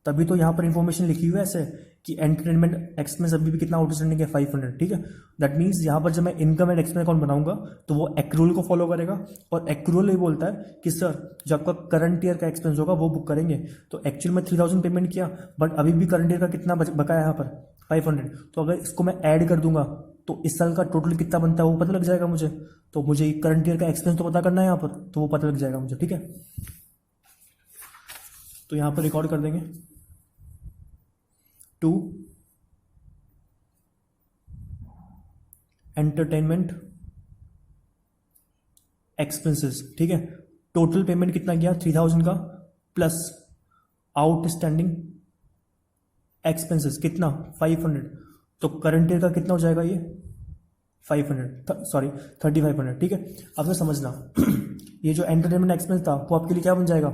A: तभी तो यहाँ पर इंफॉर्मेशन लिखी हुई है ऐसे कि एंटरटेनमेंट एक्सपेंस अभी भी कितना आउटस्टैंडिंग है? 500। ठीक है, दैट मीन्स यहाँ पर जब मैं इनकम एंड एक्सपेंस अकाउंट बनाऊंगा तो वो एक्रूअल को फॉलो करेगा, और एक्रूअल ये बोलता है कि सर जो आपका करंट ईयर का एक्सपेंस होगा वो बुक करेंगे। तो एक्चुअल में 3000 पेमेंट किया, बट अभी भी करंट ईयर का कितना बकाया यहाँ पर? 500। तो अगर इसको मैं ऐड कर दूंगा तो इस साल का टोटल कितना बनता है वो पता लग जाएगा मुझे। तो मुझे करंट ईयर का एक्सपेंस तो पता करना है यहाँ पर, तो वो पता लग जाएगा मुझे। ठीक है, तो यहाँ पर रिकॉर्ड कर देंगे 2 एंटरटेनमेंट एक्सपेंसेस। ठीक है, टोटल पेमेंट कितना गया? 3000 का, प्लस आउटस्टैंडिंग एक्सपेंसेस कितना? 500। तो करंट ईयर का कितना हो जाएगा ये? 500, सॉरी 3500। ठीक है, अब तो समझना ये जो एंटरटेनमेंट एक्सपेंस था वो आपके लिए क्या बन जाएगा?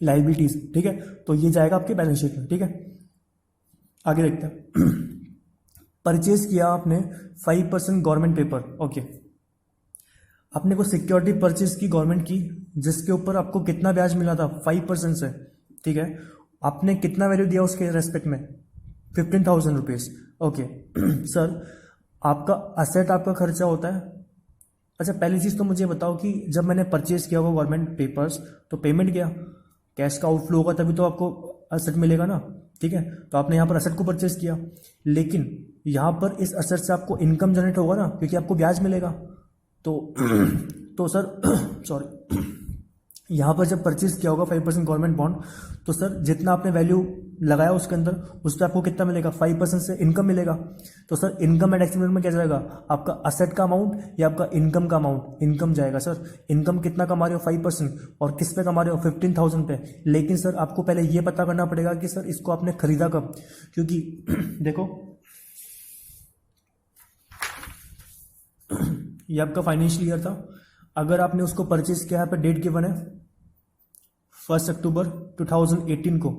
A: लाइबिलिटीज। ठीक है, तो ये जाएगा आपके बैलेंस शीट में। ठीक है, आगे देखते हैं। परचेज किया आपने 5% गवर्नमेंट पेपर। ओके, आपने को सिक्योरिटी परचेज की गवर्नमेंट की, जिसके ऊपर आपको कितना ब्याज मिला था? 5% से। ठीक है, आपने कितना वैल्यू दिया उसके रेस्पेक्ट में? 15,000 रुपीज। ओके सर, आपका असेट आपका खर्चा होता है। अच्छा, पहली चीज़ तो मुझे बताओ कि जब मैंने परचेज किया होगा गवर्नमेंट पेपर्स, तो पेमेंट किया, कैश का आउटफ्लो होगा तभी तो आपको असेट मिलेगा ना। ठीक है, तो आपने यहाँ पर असेट को परचेज किया, लेकिन यहाँ पर इस असेट से आपको इनकम जनरेट होगा ना, क्योंकि आपको ब्याज मिलेगा। तो सर सॉरी, यहाँ पर जब परचेज किया होगा 5% गवर्नमेंट बॉन्ड, तो सर जितना आपने वैल्यू लगाया उसके अंदर, उस पर आपको कितना मिलेगा? 5% से इनकम मिलेगा। तो सर इनकम एंड एक्सपेंस में क्या जाएगा? आपका असेट का अमाउंट या आपका इनकम का अमाउंट? इनकम जाएगा सर। इनकम कितना कमा रहे हो? 5%। और किस पे कमा रहे हो? 15,000 पे। लेकिन सर आपको पहले ये पता करना पड़ेगा कि सर इसको आपने खरीदा कब, क्योंकि देखो ये आपका फाइनेंशियल ईयर था। अगर आपने उसको परचेज किया, यहाँ पर डेट गिवन है 1 अक्टूबर 2018 को।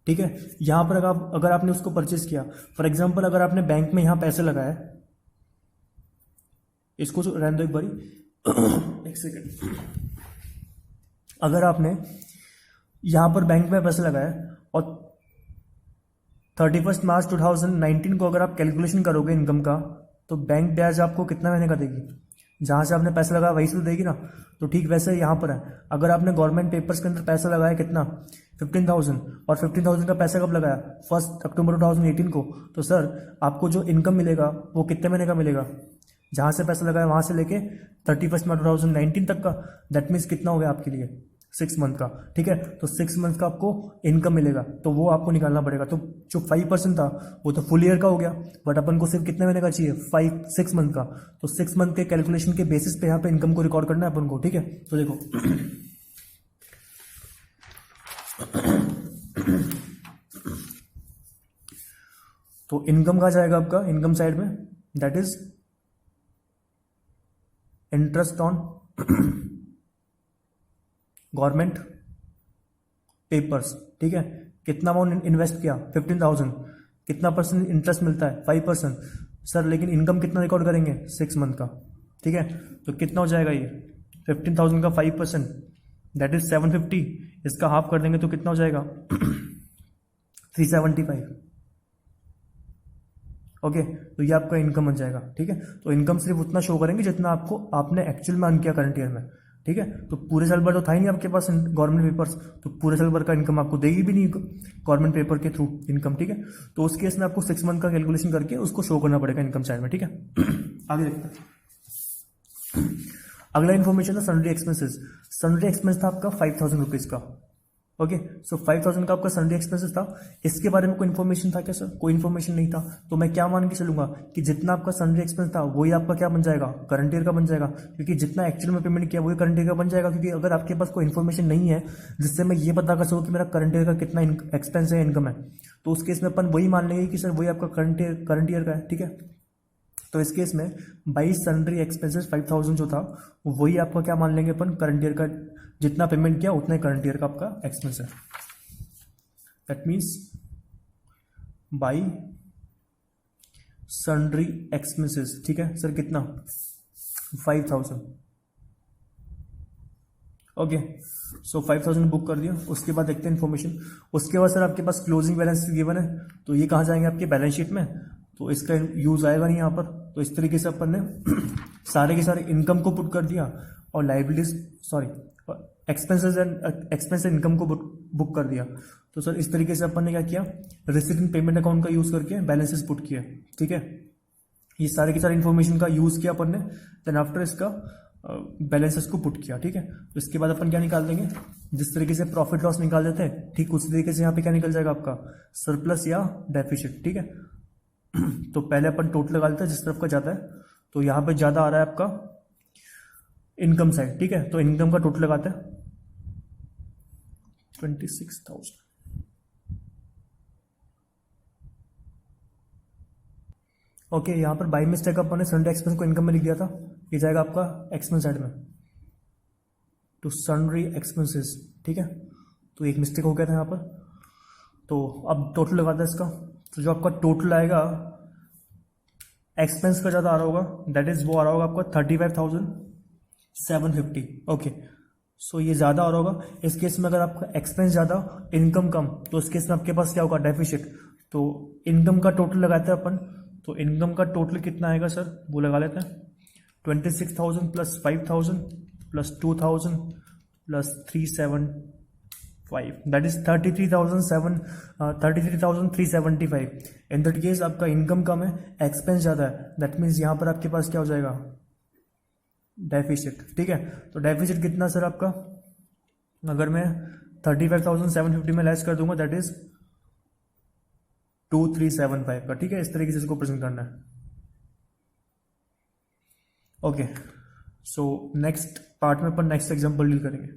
A: ठीक है, यहां पर अगर आपने उसको परचेज किया, फॉर एग्जांपल अगर आपने बैंक में यहां पैसे लगाए, इसको रहने दो एक बारी एक सेकेंड। अगर आपने यहां पर बैंक में पैसे लगाए और 31 मार्च 2019 को अगर आप कैलकुलेशन करोगे इनकम का, तो बैंक ब्याज आपको कितना महीने का देगी? जहां से आपने पैसा लगाया वही से तो देगी ना। तो ठीक वैसे यहाँ पर है, अगर आपने गवर्नमेंट पेपर्स के अंदर पैसा लगाया कितना? 15,000, और 15,000 का पैसा कब लगाया? 1 अक्टूबर 2018 को। तो सर आपको जो इनकम मिलेगा वो कितने महीने का मिलेगा? जहां से पैसा लगाया वहां से लेके 31 मार्च 2019 तक का। दैट मीन्स कितना हो गया आपके लिए? 6 मंथ का। ठीक है, तो 6 मंथ का आपको इनकम मिलेगा, तो वो आपको निकालना पड़ेगा। तो जो 5% था वो तो फुल ईयर का हो गया, बट अपन को सिर्फ कितने महीने का चाहिए? 6 मंथ का। तो 6 मंथ के कैलकुलेशन के बेसिस पे यहाँ पे इनकम को रिकॉर्ड करना है अपन को। ठीक है, तो देखो तो इनकम कहाँ जाएगा आपका? इनकम साइड में, that is interest on government papers. ठीक है, कितना अमाउंट इन्वेस्ट किया? 15,000। कितना परसेंट इंटरेस्ट मिलता है? 5%। सर लेकिन इनकम कितना रिकॉर्ड करेंगे? 6 मंथ का। ठीक है, तो कितना हो जाएगा ये? 15,000 का 5%, दैट इज 750। इसका हाफ कर देंगे तो कितना हो जाएगा? 375। ओके, तो ये आपका इनकम बन जाएगा। ठीक है, तो इनकम सिर्फ उतना शो करेंगे जितना आपने एक्चुअल में अर्न किया करंट ईयर में। ठीक है। तो पूरे साल भर तो था ही नहीं आपके पास गवर्नमेंट पेपर्स, तो पूरे साल भर का इनकम आपको देगी भी नहीं गवर्नमेंट पेपर के थ्रू इनकम, ठीक है। तो उस केस में आपको 6 मंथ का कैलकुलेशन करके उसको शो करना पड़ेगा इनकम साइड में, ठीक है। आगे देखते हैं। अगला इन्फॉर्मेशन था सन्ड्री एक्सपेंसेस। सन्ड्री एक्सपेंस था आपका 5000 रुपीज का। ओके, सो 5000 का आपका सन्ड्री एक्सपेंसेस था। इसके बारे में कोई इन्फॉर्मेशन था क्या सर? कोई इन्फॉर्मेशन नहीं था। तो मैं क्या मान के चलूंगा कि जितना आपका सन्ड्री एक्सपेंस था वही आपका क्या बन जाएगा, करंट ईयर का बन जाएगा, क्योंकि जितना एक्चुअल में पेमेंट किया वही करंट ईयर का बन जाएगा। क्योंकि अगर आपके पास कोई इन्फॉर्मेशन नहीं है जिससे मैं ये पता कर सकूँ कि मेरा करंट ईयर का कितना एक्सपेंस है, इनकम है, तो उस केस में अपन वही मान लेंगे कि सर वही आपका करंट ईयर का है, ठीक है। तो इस केस में बाई सन्ड्री एक्सपेंसेस 5000 जो था वही आपका क्या मान लेंगे अपन, करंट ईयर का, जितना पेमेंट किया उतना ही करंट ईयर का आपका एक्सपेंस है। That means by sundry expenses, ठीक है सर, कितना 5000। ओके, सो 5000 बुक कर दिया। उसके बाद देखते हैं इन्फॉर्मेशन। उसके बाद सर आपके पास क्लोजिंग बैलेंस गिवन है, तो ये कहाँ जाएंगे आपके बैलेंस शीट में, तो इसका यूज आएगा नहीं यहाँ पर। तो इस तरीके से अपन ने सारे के सारे इनकम को पुट कर दिया और लाइबिलिटीज एक्सपेंसेस एंड इनकम को बुक कर दिया। तो सर इस तरीके से अपन ने क्या किया, रिसीट एंड पेमेंट अकाउंट का यूज करके बैलेंसेस पुट किया, ठीक है। ये सारे के सारे इन्फॉर्मेशन का यूज किया अपन ने, देन आफ्टर इसका बैलेंसेस को पुट किया, ठीक है। तो इसके बाद अपन क्या निकाल देंगे, जिस तरीके से प्रॉफिट लॉस निकाल देते हैं ठीक उसी तरीके से यहाँ पे क्या निकल जाएगा आपका, सरप्लस या डेफिसिट, ठीक है। तो पहले अपन टोटल लगा लेते हैं जिस तरफ का जाता है। तो यहाँ पे ज्यादा आ रहा है आपका इनकम साइड, ठीक है। तो इनकम का टोटल लगाते हैं 26,000। ओके, यहाँ पर बाई मिस्टेक अपन ने सन्ड्री एक्सपेंस को इनकम में लिख दिया था, ये जाएगा आपका एक्सपेंस साइड में टू सन्ड्री एक्सपेंसेस, ठीक है। तो एक मिस्टेक हो गया था यहाँ पर। तो अब टोटल लगाता है इसका। तो जो आपका टोटल आएगा एक्सपेंस का ज्यादा आ रहा होगा, दैट इज वो आ रहा होगा आपका 35,750। ओके, सो ये ज्यादा आ रहा होगा। इस केस में अगर आपका एक्सपेंस ज्यादा इनकम कम, तो इस केस में आपके पास क्या होगा, डेफिसिट। तो इनकम का टोटल लगाते हैं अपन। तो इनकम का टोटल कितना आएगा सर, वो लगा लेते हैं 26,000 plus 5,000 plus 2,000 plus 375, that is 33,375। In that case आपका इनकम कम है, एक्सपेंस ज्यादा है, दैट मीन्स यहां पर आपके पास क्या हो जाएगा, डेफिसिट, ठीक है। तो डेफिसिट कितना सर आपका, अगर मैं 35,750 में लेस कर दूंगा, दैट इज 2375 का, ठीक है। इस तरीके से इसको प्रेजेंट करना है। ओके, सो नेक्स्ट पार्ट में अपन नेक्स्ट एग्जांपल डील करेंगे।